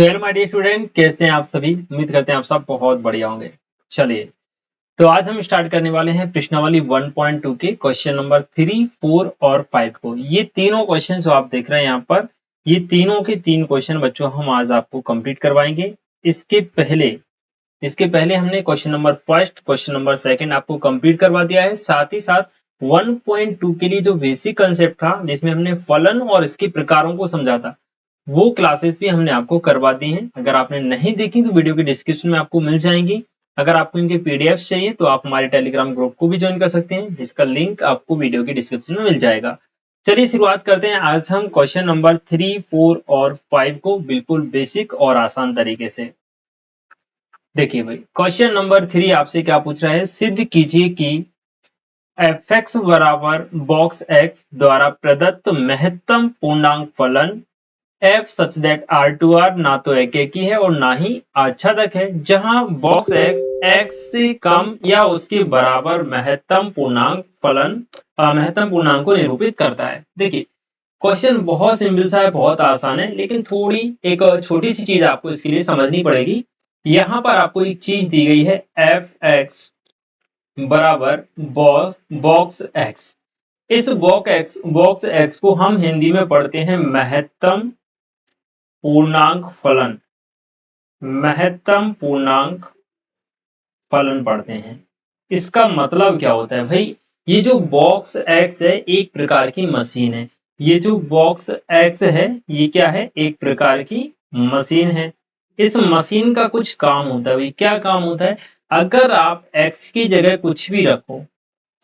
Hello my dear student, कैसे हैं आप सभी। उम्मीद करते हैं आप सब बहुत बढ़िया होंगे। चलिए, तो आज हम स्टार्ट करने वाले हैं प्रश्नावली 1.2 के क्वेश्चन नंबर 3, 4 और 5 को। ये तीनों क्वेश्चन जो आप देख रहे हैं यहाँ पर, ये तीनों के तीन क्वेश्चन बच्चों हम आज आपको कंप्लीट करवाएंगे। इसके पहले इसके पहले हमने question number first, question number second आपको कंप्लीट करवा दिया है। साथ ही साथ 1.2 के लिए जो बेसिक कंसेप्ट था, जिसमें हमने फलन और इसके प्रकारों को समझा था, वो क्लासेस भी हमने आपको करवा दी हैं। अगर आपने नहीं देखी तो वीडियो के डिस्क्रिप्शन में आपको मिल जाएंगी। अगर आपको इनके पीडीएफ चाहिए तो आप हमारे टेलीग्राम ग्रुप को भी ज्वाइन कर सकते हैं, जिसका लिंक आपको वीडियो के डिस्क्रिप्शन में मिल जाएगा। चलिए शुरुआत करते हैं आज हम क्वेश्चन नंबर 3, 4 और 5 को बिल्कुल बेसिक और आसान तरीके से। देखिए भाई, क्वेश्चन नंबर 3 आपसे क्या पूछ रहा है। सिद्ध कीजिए कि एफ एक्स बराबर बॉक्स एक्स द्वारा प्रदत्त महत्तम पूर्णांक फलन F such that R to R ना तो एकेकी है और ना ही आच्छादक है, जहां बॉक्स एक्स एक्स से कम या उसके बराबर महत्तम पूर्णांक फलन महत्तम पूर्णांक को निरूपित करता है। देखिए, क्वेश्चन बहुत सिंपल सा है, बहुत आसान है, लेकिन थोड़ी एक छोटी सी चीज आपको इसके लिए समझनी पड़ेगी। यहाँ पर आपको एक चीज दी गई है, एफ एक्स बराबर बॉक्स एक्स। इस बॉक्स एक्स को हम हिंदी में पढ़ते हैं महत्तम पूर्णांक फलन। महत्तम पूर्णांक फलन पढ़ते हैं। इसका मतलब क्या होता है भाई, ये जो बॉक्स एक्स है एक प्रकार की मशीन है। ये जो बॉक्स एक्स है ये क्या है, एक प्रकार की मशीन है। इस मशीन का कुछ काम होता है भाई। क्या काम होता है, अगर आप एक्स की जगह कुछ भी रखो,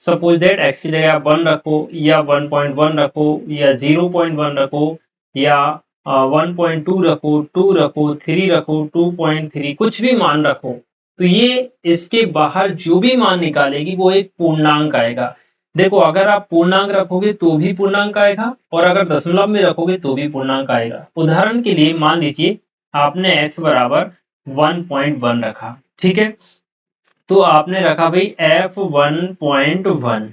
सपोज दैट एक्स की जगह आप 1 रखो या 1.1 रखो या 0.1 रखो या 1.2 रखो, 2 रखो, 3 रखो, 2.3, कुछ भी मान रखो, तो ये इसके बाहर जो भी मान निकालेगी वो एक पूर्णांक आएगा। देखो, अगर आप पूर्णांक रखोगे तो भी पूर्णांक आएगा और अगर दशमलव में रखोगे तो भी पूर्णांक आएगा। उदाहरण के लिए मान लीजिए आपने x बराबर 1.1 रखा, ठीक है। तो आपने रखा भाई f1.1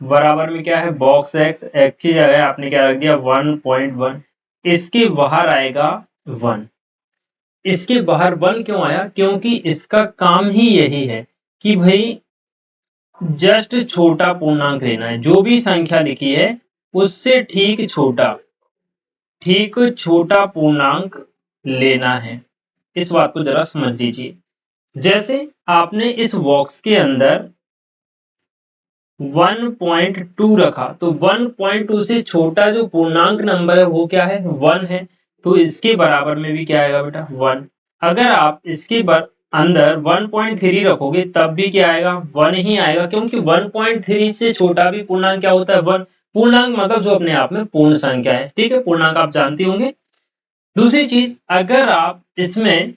बराबर में क्या है, बॉक्स एक्स। एक्स की जगह आपने क्या रख दिया, 1.1। इसके बाहर आएगा 1। इसके बाहर 1 क्यों आया, क्योंकि इसका काम ही यही है कि भाई जस्ट छोटा पूर्णांक लेना है। जो भी संख्या लिखी है उससे ठीक छोटा पूर्णांक लेना है। इस बात को जरा समझ लीजिए। जैसे आपने इस बॉक्स के अंदर 1.2 रखा, तो 1.2 से छोटा जो पूर्णांक नंबर है वो क्या है, 1 है। तो इसके बराबर में भी क्या आएगा बेटा, 1। अगर आप इसके अंदर 1.3 रखोगे तब भी क्या आएगा, 1 ही आएगा, क्योंकि 1.3 से छोटा भी पूर्णांक क्या होता है, 1। पूर्णांक मतलब जो अपने आप में पूर्ण संख्या है, ठीक है। पूर्णांक आप जानते होंगे। दूसरी चीज, अगर आप इसमें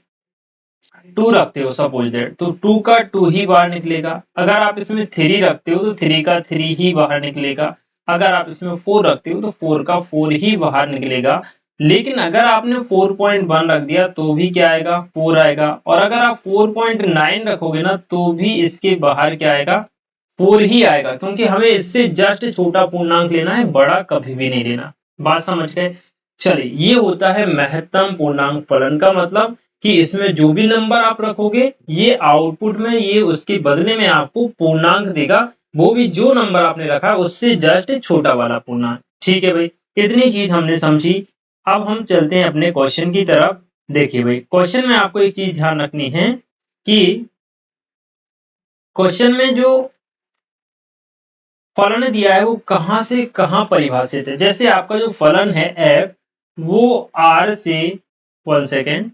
2 रखते हो सपोज दैट, तो 2 का 2 ही बाहर निकलेगा। अगर आप इसमें 3 रखते हो तो 3 का 3 ही बाहर निकलेगा। अगर आप इसमें 4 रखते हो तो 4 का 4 ही बाहर निकलेगा। लेकिन अगर आपने 4.1 रख दिया तो भी क्या आएगा, 4 आएगा। और अगर आप 4.9 रखोगे ना तो भी इसके बाहर क्या आएगा, 4 ही आएगा, क्योंकि हमें इससे जस्ट छोटा पूर्णांक लेना है, बड़ा कभी भी नहीं लेना। बात समझ गए। चलिए, ये होता है महत्तम पूर्णांक फलन का मतलब कि इसमें जो भी नंबर आप रखोगे ये आउटपुट में ये उसके बदले में आपको पूर्णांक देगा। वो भी जो नंबर आपने रखा उससे जस्ट छोटा वाला पूर्णांक। ठीक है भाई, इतनी चीज हमने समझी। अब हम चलते हैं अपने क्वेश्चन की तरफ। देखिए भाई, क्वेश्चन में आपको एक चीज ध्यान रखनी है कि क्वेश्चन में जो फलन दिया है वो कहां से कहां परिभाषित है। जैसे आपका जो फलन है f, वो r से 1 सेकेंड,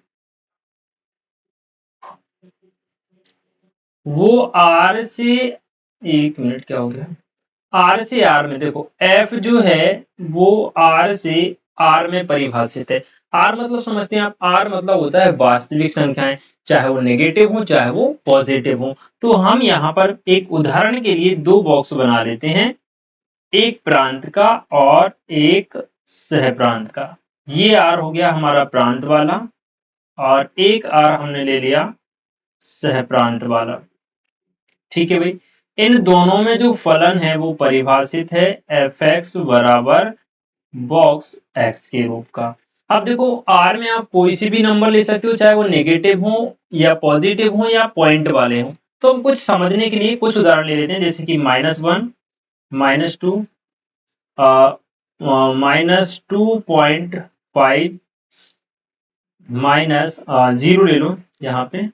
वो r से 1 मिनट, क्या हो गया, r से r में, देखो f जो है वो r से r में परिभाषित है। r मतलब समझते हैं आप, r मतलब होता है वास्तविक संख्याएं, चाहे वो नेगेटिव हो चाहे वो पॉजिटिव हो। तो हम यहाँ पर एक उदाहरण के लिए दो बॉक्स बना लेते हैं, एक प्रांत का और एक सह प्रांत का। ये आर हो गया हमारा प्रांत वाला और एक आर हमने ले लिया सह प्रांत वाला। ठीक है भाई, इन दोनों में जो फलन है वो परिभाषित है एफ एक्स बराबर बॉक्स एक्स के रूप का। अब देखो R में आप कोई सी भी नंबर ले सकते हो, चाहे वो नेगेटिव हो या पॉजिटिव हो या पॉइंट वाले हो। तो हम कुछ समझने के लिए कुछ उदाहरण ले लेते हैं, जैसे कि -1, -2, -2.5, -0 ले लो यहाँ पे,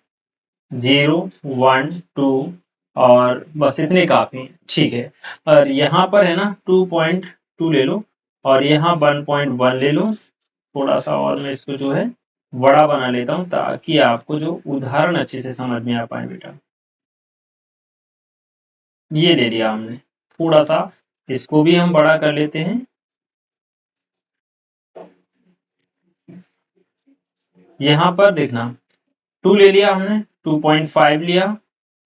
0, 1, 2 और बस इतने काफी हैं, ठीक है। और यहाँ पर है ना 2.2 ले लो और यहाँ 1.1 ले लो। थोड़ा सा और मैं इसको जो है बड़ा बना लेता हूँ ताकि आपको जो उदाहरण अच्छे से समझ में आ पाए बेटा। ये ले लिया हमने, थोड़ा सा इसको भी हम बड़ा कर लेते हैं। यहाँ पर देखना 2 ले लिया हमने, 2.5 लिया,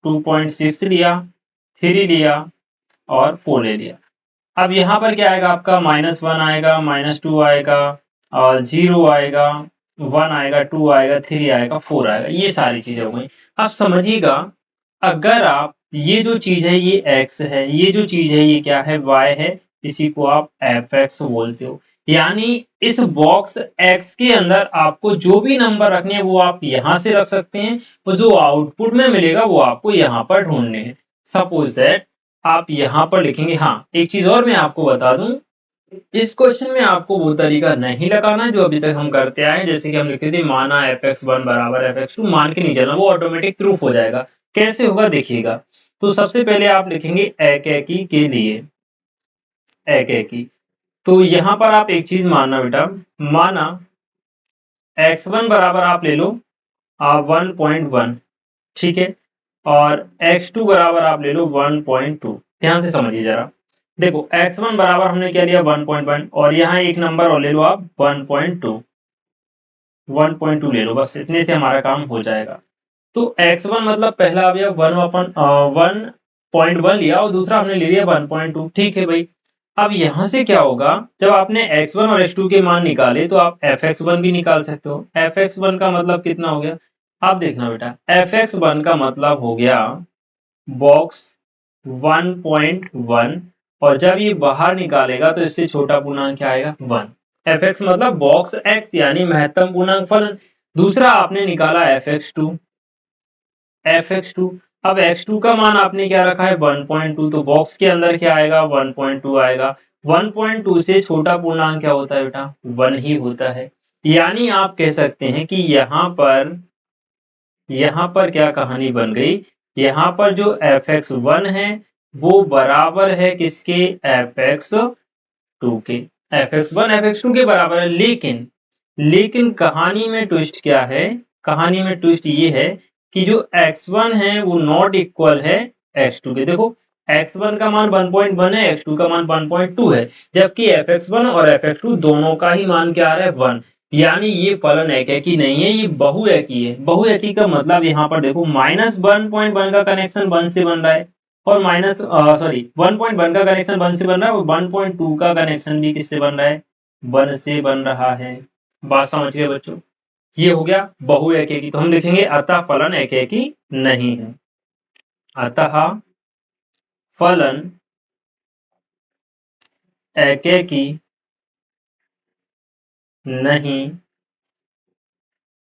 2.6 लिया, 3 लिया और 4 ले लिया। अब यहाँ पर क्या आएगा आपका, -1 आएगा, -2 आएगा और 0 आएगा, 1 आएगा, 2 आएगा, 3 आएगा, 4 आएगा। ये सारी चीजें हो गई। अब समझिएगा, अगर आप ये जो चीज है ये x है, ये जो चीज है ये क्या है, y है, इसी को आप fx बोलते हो। यानी इस बॉक्स x के अंदर आपको जो भी नंबर रखने हैं वो आप यहाँ से रख सकते हैं, और जो आउटपुट में मिलेगा वो आपको यहाँ पर ढूंढने हैं। सपोज दैट आप यहाँ पर लिखेंगे। हाँ, एक चीज और मैं आपको बता दूं, इस क्वेश्चन में आपको वो तरीका नहीं लगाना है जो अभी तक हम करते आए हैं। जैसे कि हम लिखते थे माना fx1 बराबर fx2, मान के नहीं चलना, वो ऑटोमेटिक प्रूफ हो जाएगा। कैसे होगा देखिएगा। तो सबसे पहले आप लिखेंगे एकैकी के लिए, एकैकी। तो यहाँ पर आप एक चीज मानना बेटा, माना x1 बराबर आप ले लो 1.1, ठीक है, और x2 बराबर आप ले लो 1.2। ध्यान से समझिए जरा। देखो x1 बराबर हमने क्या लिया 1.1, और यहाँ एक नंबर और ले लो आप 1.2, 1.2 ले लो, बस इतने से हमारा काम हो जाएगा। तो x1 मतलब पहला अवयव 1.1 लिया और दूसरा हमने ले लिया 1.2, ठीक है भाई। अब यहाँ से क्या होगा, जब आपने x1 और x2 के मान निकाले तो आप fx1 भी निकाल सकते हो। fx1 का मतलब कितना हो गया, आप देखना बेटा, fx1 का मतलब हो गया बॉक्स 1.1, और जब ये बाहर निकालेगा तो इससे छोटा पूर्णांक क्या आएगा, 1। fx मतलब बॉक्स x यानी महत्तम पूर्णांक फलन। दूसरा आपने निकाला fx2, अब x2 का मान आपने क्या रखा है 1.2, तो बॉक्स के अंदर क्या आएगा 1.2 आएगा। 1.2 से छोटा पूर्णांक क्या होता है बेटा, 1 ही होता है। यानी आप कह सकते हैं कि यहाँ पर क्या कहानी बन गई, यहाँ पर जो fx1 है वो बराबर है किसके, fx2 के। fx1 fx2 के बराबर है, लेकिन कहानी में ट्विस्ट क्या है, कहानी में ट्विस्ट ये है कि जो x1 है वो नॉट इक्वल है x2 के। देखो x1 का मान 1.1 है, x2 का मान 1.2 है, जबकि fx1 और fx2 दोनों का ही मान क्या आ रहा है 1। यानी ये फलन एकैकी नहीं है, ये बहुएकी है। बहुएकी का मतलब यहाँ पर देखो -1.1 का कनेक्शन 1 से बन रहा है, और 1.1 का कनेक्शन 1 से बन रहा है, और 1.2 का कनेक्शन भी किससे बन रहा है, 1 से बन रहा है। बात समझ गए बच्चों, ये हो गया बहुएकी। तो हम लिखेंगे अतः फलन एकैकी नहीं है, अतः फलन एकैकी नहीं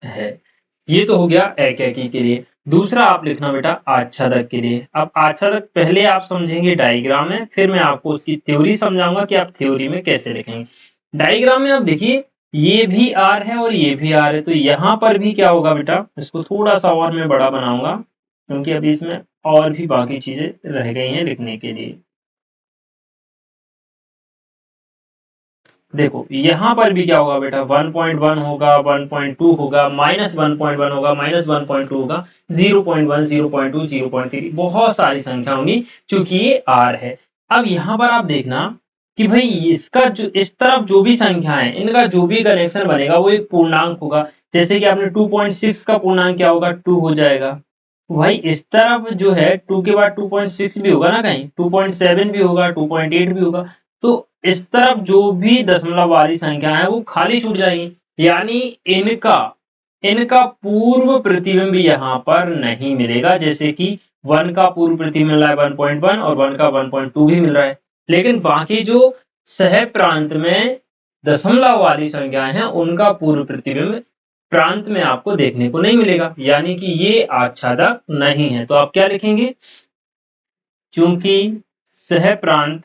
है। ये तो हो गया एकैकी के लिए। दूसरा आप लिखना बेटा आच्छादक के लिए। अब आच्छादक पहले आप समझेंगे डायग्राम में, फिर मैं आपको उसकी थ्योरी समझाऊंगा कि आप थ्योरी में कैसे लिखेंगे। डायग्राम में आप देखिए, ये भी आर है और ये भी आर है, तो यहाँ पर भी क्या होगा बेटा, इसको थोड़ा सा और मैं बड़ा बनाऊंगा क्योंकि अभी इसमें और भी बाकी चीजें रह गई हैं लिखने के लिए। देखो यहाँ पर भी क्या होगा बेटा, 1.1 होगा, 1.2 होगा, -1.1 होगा, -1.2 होगा, 0.1, 0.2, 0.3, बहुत सारी संख्या होंगी क्योंकि ये R है। अब यहाँ पर आप देखना कि भाई इसका जो इस तरफ जो भी संख्या है इनका जो भी कनेक्शन बनेगा वो एक पूर्णांक होगा। जैसे कि आपने 2.6 का पूर्णांक क्या होगा, 2 हो जाएगा। भाई इस तरफ जो है 2 के बाद 2.6 भी होगा ना, कहीं 2.7 भी होगा, 2.8 भी होगा। तो इस तरफ जो भी दशमलव वाली संख्या है वो खाली छूट जाएंगी, यानी इनका इनका पूर्व प्रतिबिंब यहाँ पर नहीं मिलेगा। जैसे कि 1 का पूर्व प्रतिबिंब मिल रहा है 1.1 और 1 का 1.2 भी मिल रहा है, लेकिन बाकी जो सह प्रांत में दशमलव वाली संख्याएं हैं उनका पूर्व प्रतिबिंब प्रांत में आपको देखने को नहीं मिलेगा, यानी कि ये आच्छादक नहीं है। तो आप क्या लिखेंगे? क्योंकि सह प्रांत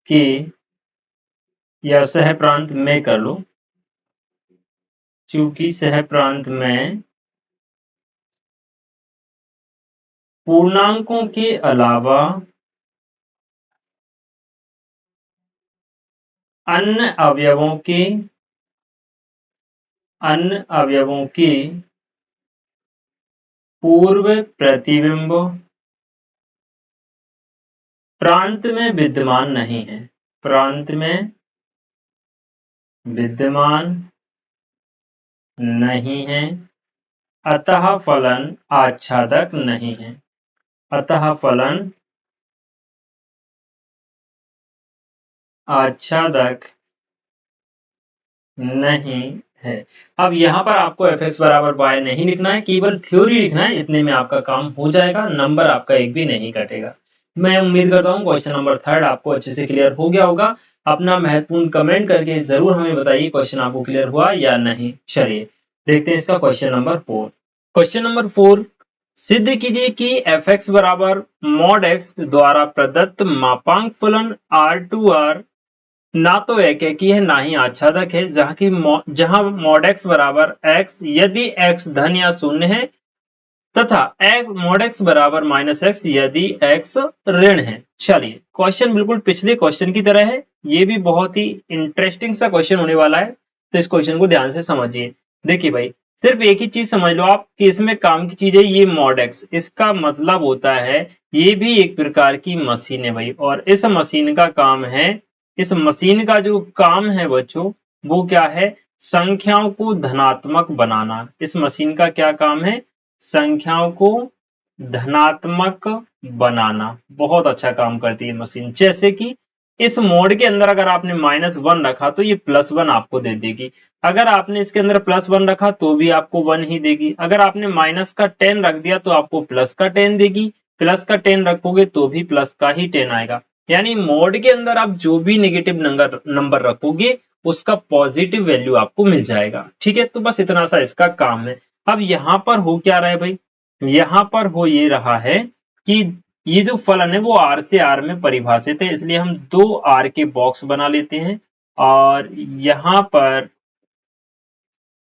के या सह प्रांत में कर लो, क्योंकि सह प्रांत में पूर्णांकों के अलावा अन्य अवयवों के पूर्व प्रतिबिंब प्रांत में विद्यमान नहीं है, प्रांत में विद्यमान नहीं है, अतः फलन आच्छादक नहीं है, अतः फलन आच्छादक नहीं है। अब यहाँ पर आपको fx बराबर y नहीं लिखना है, केवल थ्योरी लिखना है, इतने में आपका काम हो जाएगा, नंबर आपका एक भी नहीं कटेगा। मैं उम्मीद करता हूँ क्वेश्चन नंबर 3 आपको अच्छे से क्लियर हो गया होगा। अपना महत्वपूर्ण कमेंट करके जरूर हमें बताइए क्वेश्चन आपको क्लियर हुआ या नहीं। चलिए देखते हैं इसका क्वेश्चन नंबर 4। क्वेश्चन नंबर 4, सिद्ध कीजिए कि fx बराबर mod x द्वारा प्रदत्त मापांक फलन R2R ना तो एक ही है ना ही आच्छादक है, जहां mod x बराबर x यदि x धन या शून्य है तथा mod x बराबर -x यदि x ऋण है। चलिए क्वेश्चन बिल्कुल पिछले क्वेश्चन की तरह है, ये भी बहुत ही इंटरेस्टिंग सा क्वेश्चन होने वाला है, तो इस क्वेश्चन को ध्यान से समझिए। देखिए भाई, सिर्फ एक ही चीज समझ लो आप कि इसमें काम की चीज है ये mod x, इसका मतलब होता है ये भी एक प्रकार की मशीन है भाई, और इस मशीन का काम है, इस मशीन का जो काम है बच्चों वो क्या है? संख्याओं को धनात्मक बनाना। इस मशीन का क्या काम है? संख्याओं को धनात्मक बनाना। बहुत अच्छा काम करती है मशीन। जैसे कि इस मोड के अंदर अगर आपने -1 रखा तो ये +1 आपको दे देगी, अगर आपने इसके अंदर +1 रखा तो भी आपको 1 ही देगी, अगर आपने -10 रख दिया तो आपको +10 देगी, +10 रखोगे तो भी प्लस का ही 10 आएगा। यानी मोड के अंदर आप जो भी नेगेटिव नंबर रखोगे उसका पॉजिटिव वैल्यू आपको मिल जाएगा। ठीक है, तो बस इतना सा इसका काम है। अब यहाँ पर हो क्या रहा है भाई? यहाँ पर हो ये रहा है कि ये जो फलन है वो R से R में परिभाषित है, इसलिए हम 2 R के बॉक्स बना लेते हैं, और यहाँ पर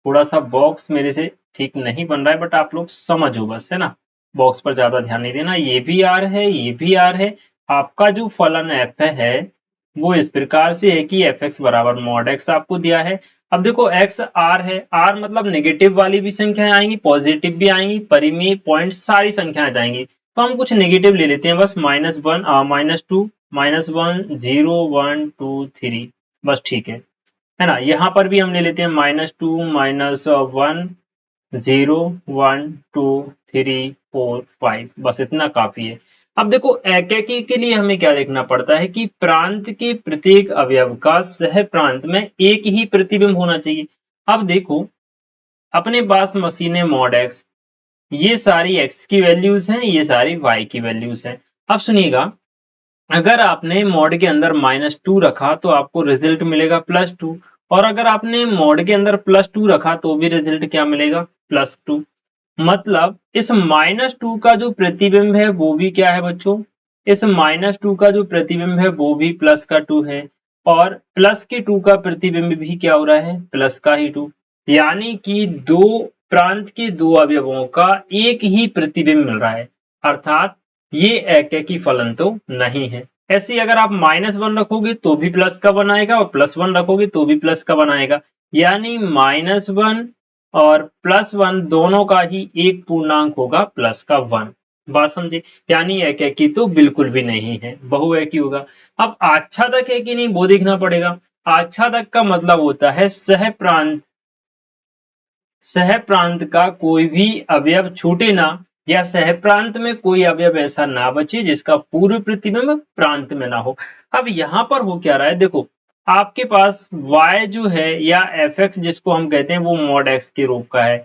थोड़ा सा बॉक्स मेरे से ठीक नहीं बन रहा है, बट आप लोग समझो बस, है ना, बॉक्स पर ज्यादा ध्यान नहीं देना। ये भी R है, ये भी R है। आपका जो फलन f है वो इस प्रकार से है कि fx बराबर mod x आपको दिया है। अब देखो x r है, r मतलब नेगेटिव वाली भी संख्याएं आएंगी, पॉजिटिव भी आएंगी, परिमेय पॉइंट सारी संख्याएं जाएंगी, तो हम कुछ नेगेटिव ले लेते हैं बस, -1 -2 -1 0 1 2 3, बस ठीक है ना। यहाँ पर भी हम ले लेते हैं -2 -1 0 1 2 3 4 5, बस इतना काफी है। अब देखो एकैकी के लिए हमें क्या लिखना पड़ता है कि प्रांत के प्रत्येक अवयव का सह प्रांत में एक ही प्रतिबिंब होना चाहिए। अब देखो अपने पास मशीन है mod x, ये सारी x की वैल्यूज हैं, ये सारी y की वैल्यूज हैं। अब सुनिएगा, अगर आपने मॉड के अंदर -2 रखा तो आपको रिजल्ट मिलेगा +2, और अगर आपने मॉड के अंदर +2 रखा तो भी रिजल्ट क्या मिलेगा? +2। मतलब इस -2 का जो प्रतिबिंब है वो भी क्या है बच्चों? इस -2 का जो प्रतिबिंब है वो भी प्लस का 2 है, और प्लस के 2 का प्रतिबिंब भी क्या हो रहा है? प्लस का ही 2। यानी कि दो प्रांत के दो अवयवों का एक ही प्रतिबिंब मिल रहा है, अर्थात ये एकैकी फलन तो नहीं है। ऐसे ही अगर आप -1 रखोगे तो भी प्लस का 1 आएगा, और +1 रखोगे तो भी प्लस का 1 आएगा, यानी -1 और +1 दोनों का ही एक पूर्णांक होगा प्लस का 1। बात समझे? यानी एकैकी तो बिल्कुल भी नहीं है, बहुएकी होगा। अब आच्छादक है कि नहीं वो देखना पड़ेगा। आच्छादक का मतलब होता है सह प्रांत का कोई भी अवयव छूटे ना, या सह प्रांत में कोई अवयव ऐसा ना बचे जिसका पूर्व प्रतिबिंब प्रांत में ना हो। अब यहाँ पर हो क्या रहा है? देखो आपके पास y जो है या fx जिसको हम कहते हैं वो mod x के रूप का है,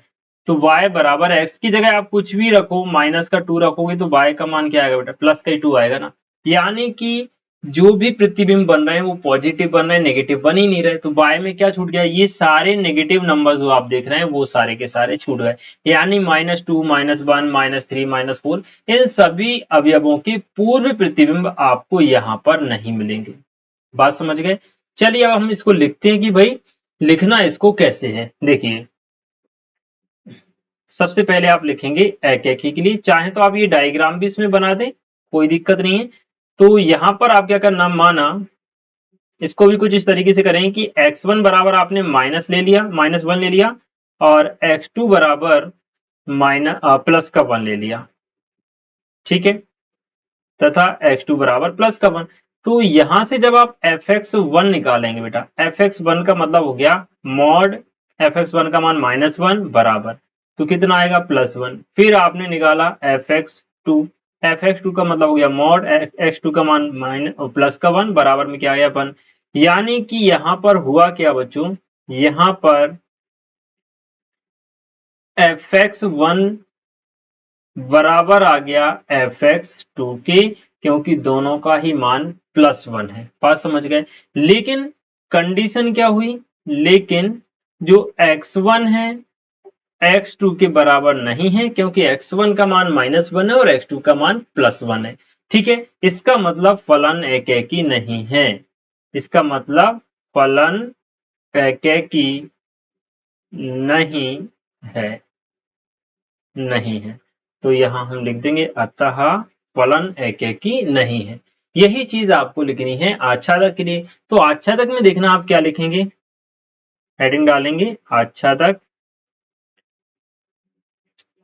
तो y बराबर x की जगह आप कुछ भी रखो, -2 रखोगे तो y का मान क्या आएगा बेटा? प्लस का ही 2 आएगा ना। यानी कि जो भी प्रतिबिंब बन रहे हैं वो पॉजिटिव बन रहे हैं, नेगेटिव बन ही नहीं रहे। तो बाय में क्या छूट गया, ये सारे नेगेटिव नंबर जो आप देख रहे हैं वो सारे के सारे छूट गए, यानी -2, -1, -3, -4 इन सभी अवयवों के पूर्व प्रतिबिंब आपको यहाँ पर नहीं मिलेंगे। बात समझ गए। चलिए अब हम इसको लिखते हैं कि भाई लिखना इसको कैसे है। देखिए सबसे पहले आप लिखेंगे एकैकी के लिए, चाहे तो आप ये डायग्राम भी इसमें बना दें, कोई दिक्कत नहीं है। तो यहाँ पर आप क्या करना, माना इसको भी कुछ इस तरीके से करें कि x1 बराबर आपने माइनस ले लिया, -1 ले लिया, और x2 बराबर प्लस का 1 ले लिया, ठीक है, तथा x2 बराबर प्लस का 1। तो यहां से जब आप fx1 निकालेंगे बेटा, fx1 का मतलब हो गया मॉड fx1 का मान -1 बराबर, तो कितना आएगा +1। फिर आपने निकाला fx2, fx2 का मतलब हो गया मॉड x2 का मान प्लस का 1 बराबर में क्या आया 1। यानी कि यहाँ पर हुआ क्या बच्चों, यहाँ पर fx1 बराबर आ गया fx2 के, क्योंकि दोनों का ही मान +1 है। बात समझ गए। लेकिन कंडीशन क्या हुई, लेकिन जो x1 है x2 के बराबर नहीं है, क्योंकि x1 का मान -1 है और x2 का मान +1 है। ठीक है, इसका मतलब फलन एकैकी नहीं है, इसका मतलब फलन एकैकी नहीं है, नहीं है। तो यहां हम लिख देंगे अतः फलन एकैकी नहीं है। यही चीज आपको लिखनी है आच्छादक के लिए। तो आच्छादक में देखना आप क्या लिखेंगे, हेडिंग डालेंगे आच्छादक।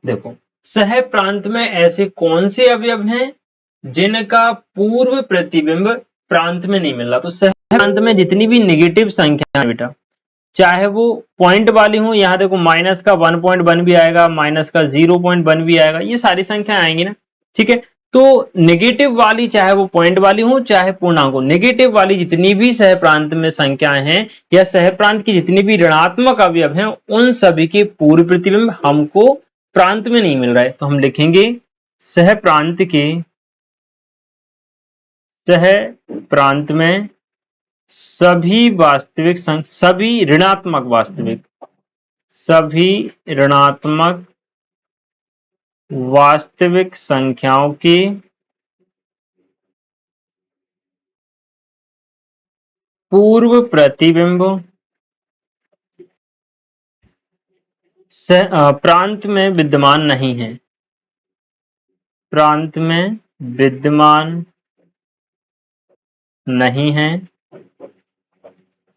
देखो सह प्रांत में ऐसे कौन से अवयव हैं जिनका पूर्व प्रतिबिंब प्रांत में नहीं मिल रहा। तो सह प्रांत में जितनी भी निगेटिव संख्या है बेटा, चाहे वो पॉइंट वाली हो, यहाँ देखो माइनस का 1.1 भी आएगा, माइनस का 0.1 भी आएगा, ये सारी संख्या आएंगी ना, ठीक है। तो नेगेटिव वाली चाहे वो पॉइंट वाली हो चाहे पूर्णांक हो, नेगेटिव वाली जितनी भी सह प्रांत में संख्याएं हैं या सह प्रांत की जितनी भी ऋणात्मक अवयव हैं, उन सभी के पूर्व प्रतिबिंब हमको प्रांत में नहीं मिल रहा है। तो हम लिखेंगे सह प्रांत के, सह प्रांत में सभी वास्तविक सभी ऋणात्मक वास्तविक, सभी ऋणात्मक वास्तविक संख्याओं के पूर्व प्रतिबिंब प्रांत में विद्यमान नहीं है, प्रांत में विद्यमान नहीं है,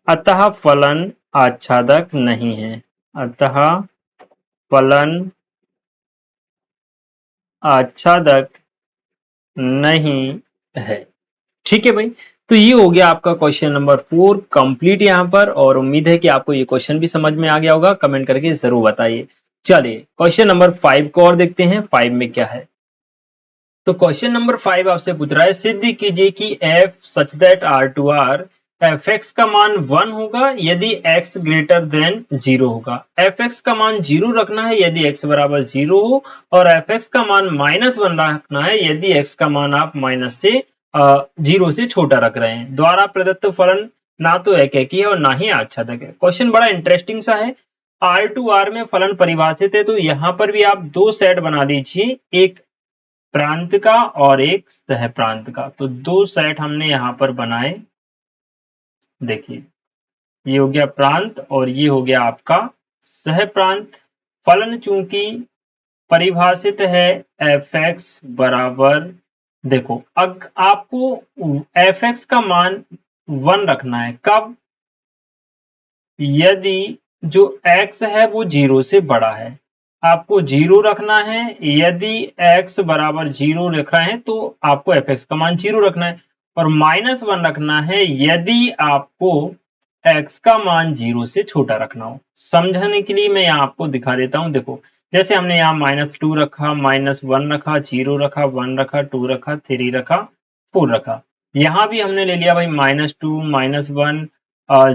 अतः फलन आच्छादक नहीं है, अतः फलन आच्छादक नहीं है। ठीक है भाई, तो ये हो गया आपका क्वेश्चन नंबर 4 कंप्लीट यहाँ पर, और उम्मीद है कि आपको ये क्वेश्चन भी समझ में आ गया होगा। कमेंट करके जरूर बताइए। चलिए क्वेश्चन नंबर 5 को और देखते हैं 5 में क्या है। तो क्वेश्चन नंबर 5 आपसे पूछ रहा है, सिद्ध कीजिए कि f such that R2R fx का मान 1 होगा यदि x ग्रेटर देन 0 होगा। fx का मान 0 रखना है यदि x बराबर 0 हो, और fx का मान -1 रखना है यदि x का मान आप माइनस से 0 से छोटा रख रहे हैं। द्वारा प्रदत्त फलन ना तो एकैकी है और ना ही आच्छादक है। क्वेश्चन बड़ा इंटरेस्टिंग सा है। R2R में फलन परिभाषित है, तो यहाँ पर भी आप दो सेट बना लीजिए, एक प्रांत का और एक सह प्रांत का। तो दो सेट हमने यहाँ पर बनाए। देखिए ये हो गया प्रांत और ये हो गया आपका सह प्रांत। फलन चूंकि परिभाषित है fx बराबर, देखो आपको fx का मान 1 रखना है, कब, यदि जो x है वो 0 से बड़ा है। आपको 0 रखना है, यदि x बराबर 0 लिखा है तो आपको fx का मान 0 रखना है, और -1 रखना है यदि आपको x का मान 0 से छोटा रखना हो। समझने के लिए मैं यहाँ आपको दिखा देता हूँ। देखो जैसे हमने यहाँ -2 रखा, -1 रखा, 0 रखा, 1 रखा, 2 रखा, 3 रखा, 4 रखा। यहाँ भी हमने ले लिया भाई -2, -1,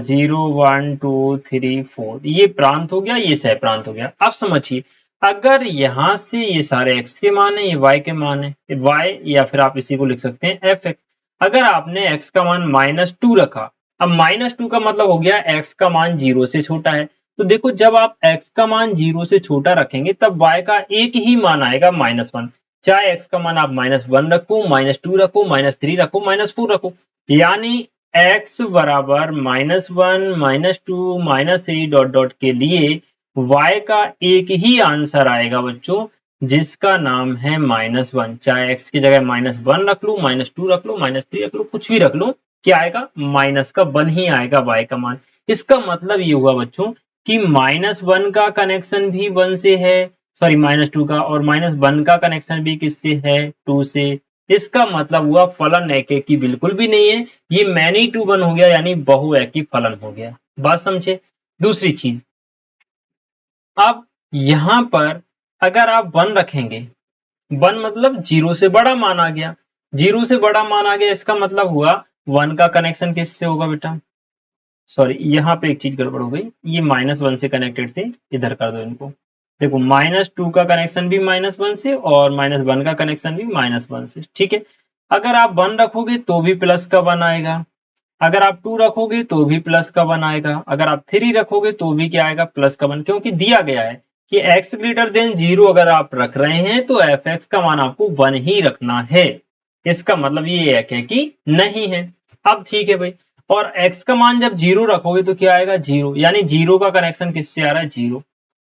0, 1, 2, 3, 4, ये प्रांत हो गया, ये सह प्रांत हो गया। अब समझिए अगर यहां से ये सारे x के मान है, ये y के मान है, y या फिर आप इसी को लिख सकते हैं fx। अगर आपने x का मान -2 रखा, अब -2 का मतलब हो गया x का मान 0 से छोटा है। तो देखो जब आप x का मान 0 से छोटा रखेंगे तब y का एक ही मान आएगा -1। चाहे x का मान आप -1 रखो, -2 रखो, -3 रखो, -4 रखो, यानी x बराबर -1, -2, -3 डॉट डॉट के लिए y का एक ही आंसर आएगा बच्चों, जिसका नाम है -1। चाहे x की जगह -1 रख लो, -2 रख लो, -3 रख लो, कुछ भी रख लो, क्या आएगा? माइनस का 1 ही आएगा y का मान। इसका मतलब ये हुआ बच्चों कि -1 का कनेक्शन भी 1 से है, सॉरी -2 का, और -1 का कनेक्शन भी किससे है? 2 से। इसका मतलब हुआ फलन एकेकी बिल्कुल भी नहीं है, ये मैनी टू 1 हो गया, यानी बहुएकी फलन हो गया। बात समझे? दूसरी चीज, अब यहां पर अगर आप 1 रखेंगे, 1 मतलब 0 से बड़ा मान आ गया, 0 से बड़ा मान आ गया, इसका मतलब हुआ 1 का कनेक्शन किससे होगा बेटा? सॉरी, यहाँ पे एक चीज गड़बड़ हो गई, ये -1 से कनेक्टेड थे, इधर कर दो इनको। देखो -2 का कनेक्शन भी -1 से और -1 का कनेक्शन भी -1 से, ठीक है। अगर आप 1 रखोगे तो भी प्लस का 1 आएगा, अगर आप 2 रखोगे तो भी प्लस का 1 आएगा, अगर आप 3 रखोगे तो भी क्या आएगा? प्लस का 1, क्योंकि दिया गया है कि x ग्रेटर देन 0 अगर आप रख रहे हैं तो fx का मान आपको 1 ही रखना है। इसका मतलब ये है कि नहीं है। अब ठीक है भाई, और x का मान जब 0 रखोगे तो क्या आएगा? 0, यानी 0 का कनेक्शन किससे आ रहा है? 0,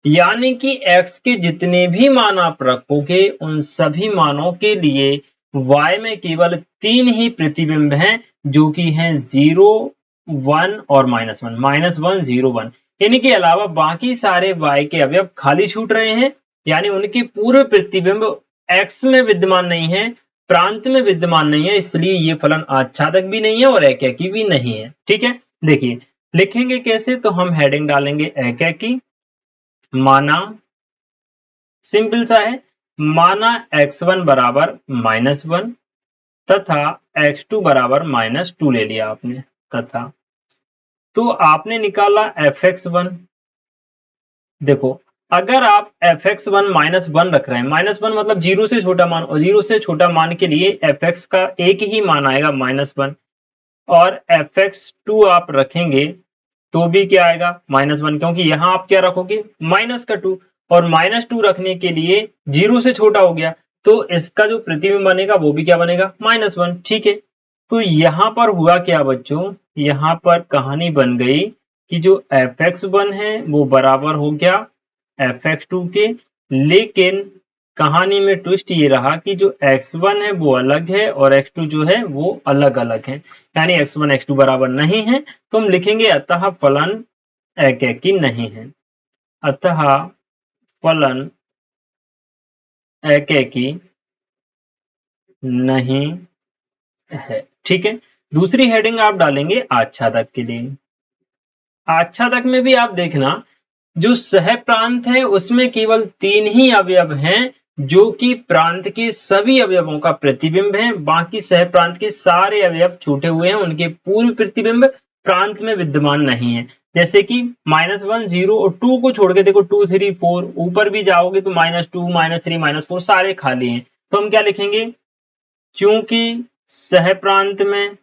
यानी कि x के जितने भी मान आप रखोगे उन सभी मानों के लिए y में केवल 3 ही प्रतिबिंब हैं, जो कि हैं 0, 1 और -1, -1, 0, 1। इनके अलावा बाकी सारे y के अवयव खाली छूट रहे हैं, यानी उनके पूर्व प्रतिबिंब x में विद्यमान नहीं है, प्रांत में विद्यमान नहीं है, इसलिए ये फलन आच्छादक भी नहीं है और एकैकी भी नहीं है। ठीक है, देखिए लिखेंगे कैसे, तो हम हेडिंग डालेंगे एकैकी। माना, सिंपल सा है, माना x1 बराबर -1 तथा x2 बराबर -2 ले लिया आपने, तथा तो आपने निकाला fx1। देखो अगर आप fx1 -1 रख रहे हैं, -1 मतलब 0 से छोटा मान, और 0 से छोटा मान के लिए fx का एक ही मान आएगा -1, और fx2 आप रखेंगे तो भी क्या आएगा? -1, क्योंकि यहां आप क्या रखोगे? -2, और -2 रखने के लिए 0 से छोटा हो गया, तो इसका जो प्रतिबिंब बनेगा वो भी क्या बनेगा? -1। ठीक है, तो यहां पर हुआ क्या बच्चों? यहां पर कहानी बन गई कि जो fx1 है वो बराबर हो गया fx2 के, लेकिन कहानी में ट्विस्ट ये रहा कि जो x1 है वो अलग है और x2 जो है वो अलग अलग है, यानी x1 x2 बराबर नहीं है। तो हम लिखेंगे अतः फलन एकैकी नहीं है, अतः फलन एकैकी नहीं है। ठीक है, दूसरी हेडिंग आप डालेंगे आच्छादक के लिए। आच्छादक में भी आप देखना, जो सह प्रांत है उसमें केवल 3 ही अवयव हैं, जो कि प्रांत के सभी अवयवों का प्रतिबिंब है, बाकी सह प्रांत के सारे अवयव छूटे हुए हैं, उनके पूर्व प्रतिबिंब प्रांत में विद्यमान नहीं है। जैसे कि -1, 0 और 2 को छोड़ के देखो 2, 3, 4, ऊपर भी जाओगे तो -2, -3, -4 सारे खाली हैं। तो हम क्या लिखेंगे? चूंकि सह प्रांत में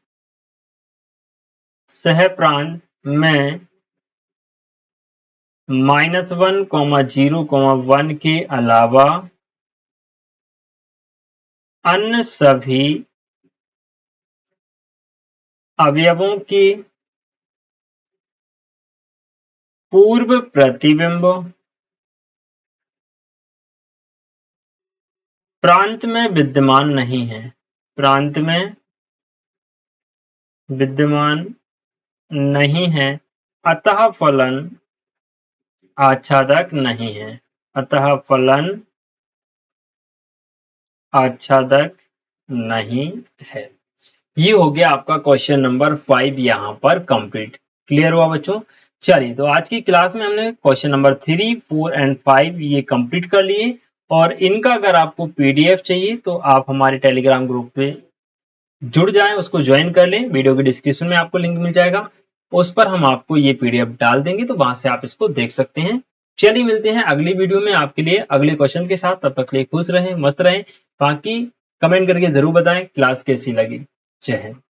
-1, 0, 1 के अलावा अन्य सभी अवयवों के पूर्व प्रतिबिंब प्रांत में विद्यमान नहीं है, प्रांत में विद्यमान नहीं है, अतः फलन आच्छादक नहीं है, अतः फलन आच्छादक नहीं है। ये हो गया आपका क्वेश्चन नंबर 5 यहाँ पर कंप्लीट। क्लियर हुआ बच्चों? चलिए, तो आज की क्लास में हमने क्वेश्चन नंबर 3, 4 एंड 5 ये कंप्लीट कर लिए, और इनका अगर आपको पीडीएफ चाहिए तो आप हमारे टेलीग्राम ग्रुप पे जुड़ जाएं, उसको ज्वाइन कर लें, वीडियो के डिस्क्रिप्शन में आपको लिंक मिल जाएगा, उस पर हम आपको ये पीडीएफ डाल देंगे, तो वहां से आप इसको देख सकते हैं। चलिए मिलते हैं अगली वीडियो में आपके लिए अगले क्वेश्चन के साथ, तब तक के लिए खुश रहें, मस्त रहें, बाकी कमेंट करके जरूर बताएं क्लास कैसी लगी। जय हिंद।